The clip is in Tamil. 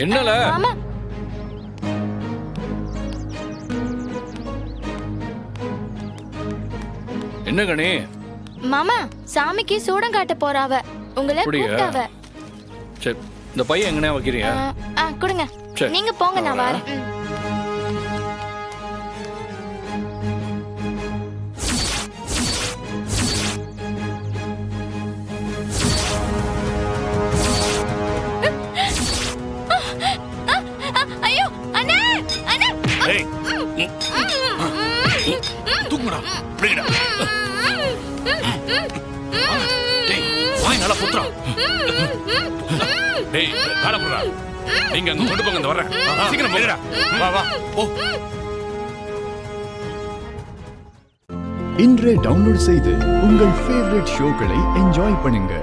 என்னல மாமா என்ன கணி? மாமா சாமிக்கு சூடம் காட்ட போறாவ. உங்களை அப்படியா? கூப்பிட்டாவ. சரி, இந்த பையன் எங்கனே வைக்கிறியா? கொடுங்க. சரி. நீங்க போங்க, நான் வரேன். ஐயோ அண்ணே அண்ணே ஏய் தூக்குடா அப்படிடா. டேய் வாய் நல்லா புத்ரா. டேய் கால புறா. நீங்க அங்க கொண்டு போங்க, இந்த வரேன். சீக்கிரம் போங்கடா. வா வா ஓ. இன்றே டவுன்லோட் செய்து உங்கள் ஃபேவரட் ஷோக்களை என்ஜாய் பண்ணுங்க.